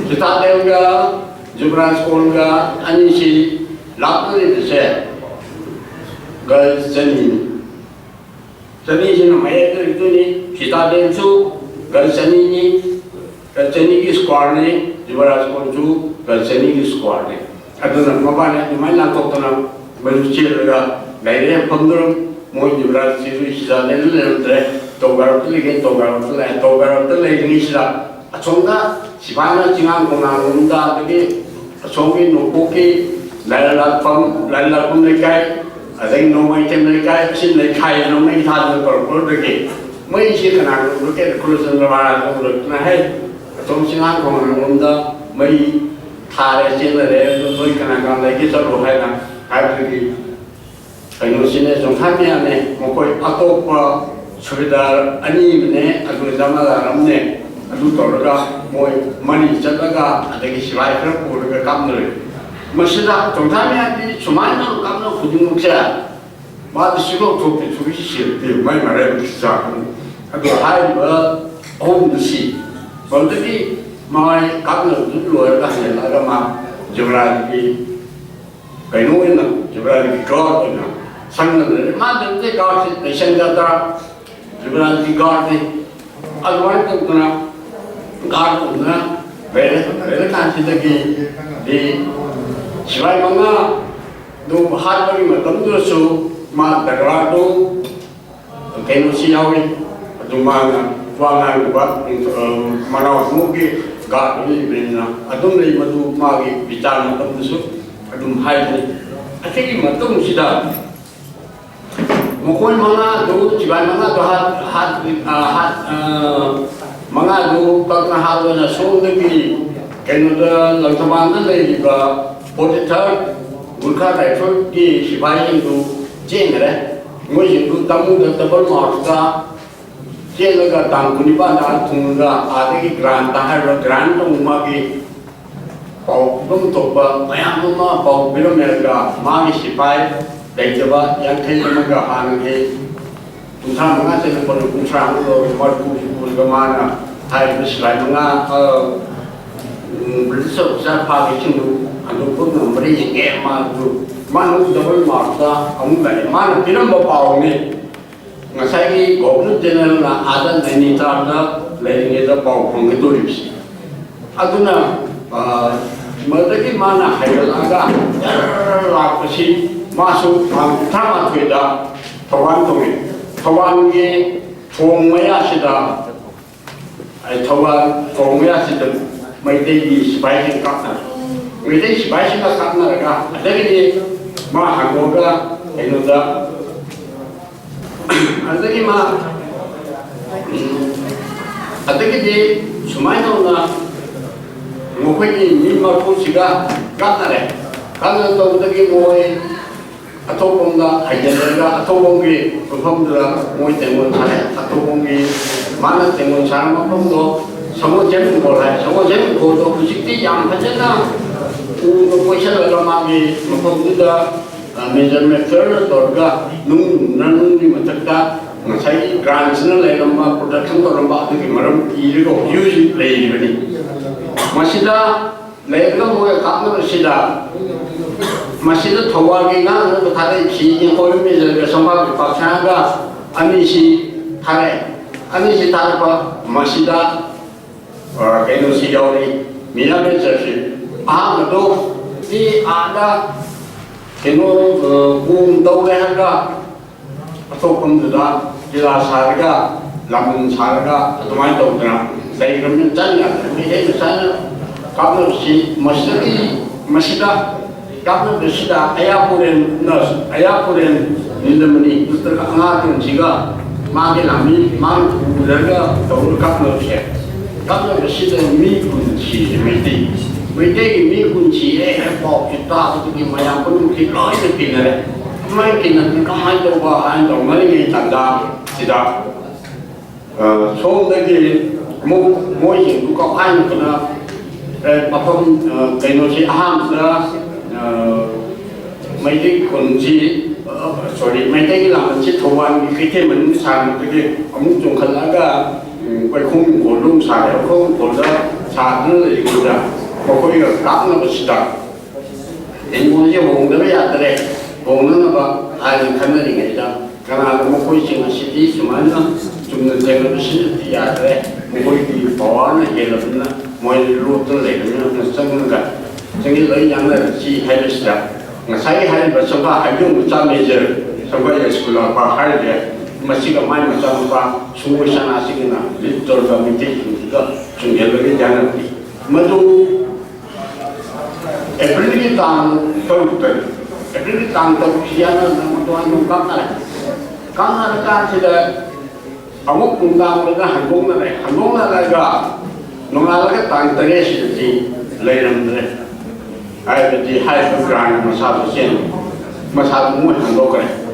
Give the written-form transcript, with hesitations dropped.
기타대가 주브라스콜가 아니시 락들이세 그 전이는 마에들 있더니 기타대수 그 전이니 그 전이기 스쿼드니 주브라스콜주 그 전이기 스쿼드니 아들은 뭐바네 이만 나토토나 멀치르가 내래 펌들 뭐 주브라스콜주 시자내를 도가르들이 도가르들이 시라 총가 시바나 징한 공항운다 되게 총기 놓고기 날라펌 내까이 아직 노마이 tem내까이 신내까이 노마이 다들 걸고 되게 mấy chiếc nào cũng cái cruise là không được là hay trong sinh hoạt còn cũng đó mấy thà để trên là để tôi cái nào còn lấy cái số đồ hay là cái cái nó xin này trong tham gia này một cái auto qua sudah anh này anh zaman là lắm này anh tổ ra mỗi money chắc là ada cái slide cái của cái cam này mà sẽ trong tham gia thì số mấy nó cam nó cũng không sẽ mà chỉ có thuộc về thuộc cái thì mấy mà đây là sao cái hai bữa hôm thứ gì còn cái mai cam nó rút rồi là hiện là mà chụp ra cái núi nó chụp ra cái gót nó sang nó mà đến cái gót thì sang ra ta chụp ra cái gót thì anh nói cũng là gót cũng là về cái thì thì chỉ phải mong là đủ hai mươi mà tấm đưa số mà đặt ra đủ cái nó xí nhau đi đủ mà vang hàng của bác mà nào cũng cái gót đi bên nào đủ này mà đủ mà cái bị chán mà tấm đưa số đủ hai đi cái gì mà tấm xí đó một con mga đủ chỉ phải mga đủ hạt mga đủ các nhà hàng là số cái nó lần thứ ba nó lấy và potato muốn khai đại phước đi chỉ phải những đồ chiên đấy mỗi những đồ tấm được tập bớt mọt ra chiên là cái tàng cũng đi bán ra thùng ra cái grand ta hay là grand trong mà cái bầu đông tổ bờ mấy anh nó bầu bây giờ mình là mang cái chỉ phải để cho bạn yang thấy mình cái hàng cái chúng ta mang cái cái bột cũng sang rồi mà cũng cái mà hay cái slide mang beli sebesar pagi cuma, anu pun memberi yang malu, mana double marta, kamu beli mana kita mau bau ni, ngasai ni government channel na ada ni tarda, lain ni ada bau pun itu lipsi, aduna, mereka mana hayal aga, lapasi masuk tamat kita, tawan ni thong maya sida, thong maya sida. mấy cái gì phải hiện cắt này, mấy cái gì phải hiện cắt này cả, đây cái gì mà hàng quốc ra, cái nó ra, đây cái mà, đây cái gì, số mấy nó là một cái gì nhưng mà cũng chỉ là cắt này, cắt nó đâu cái ngôi, thô công là hay là ra thô công gì, không được ngôi tiền nguồn sản, thô công gì, mà nó tiền nguồn sản mà không được. 성원 재능 몰라요. 성원 재능 고도 부식되지 않겠잖아. 우도 보셔서 그러면 뭐 그다 메저먼트를 돌가 능능이 맞다. 사이 그란스는 내가 프로덕션 거는 받기 말은 이리고 유지 레이버니. 마시다 내가 뭐에 감을 시다. 마시다 도와기가 그 다들 지진 호르미저 성박 박찬가 아니시 다르고 마시다 cái nó xí đâu đi, mình làm cái gì, mà đâu, đi đã, cái nó uống đâu cái hàng đó, tôi không được đó, chỉ là xài cái, làm mình xài cái, tôi mới đâu được, đây cái mình chân là, cái gì mình chân, các nó xí, mà xí đó, các nó xí đó, ai phụ đến, những mình đi, tôi cả ngã tiền chỉ có, mang cái làm gì, mang phụ đến cái, tôi các nó xí. các cái sự mi quân chỉ mấy cái mi quân chỉ ấy bảo chúng ta cái mà yang quân thì nói được cái này mấy cái này nó hai đầu vào hai đầu mấy cái thành ra thì đó số cái mỗi chuyện cũng có hai cái nó mà không cái nó chỉ ham nữa mấy cái quân chỉ sorry mấy cái làm chỉ thầu ăn cái mình sang cái ông chúng khẩn là cái khung của lung xài không của đó 사드는 이거다. 거기가 깎는 것이다. 인공지 홍도를 야들에 홍는 거 아니 가능이 아니다. 그러나 거기 지금 시디 수만은 좀 되는 시디 야들에 거기 보안을 해놓나 뭐 루트를 내면 생각가 생각을 양을 지해주시다. 사이 할 것과 알용 자매들 선거에 스쿨과 할게 마시가 많이 맞아봐 중고산 하시기나 리터가 밑에 있으니까 좀 연락이 되는 모두 에플리기 땅 터ut들 에플리기 땅 터우시야는 너무 안 강나라 간시다 아무 공당으로 한국나라가 농나라가 땅 땅에시지 레이런데 아이들이 하이브 그라인 마사도 신 마사도 뭐 한도 그래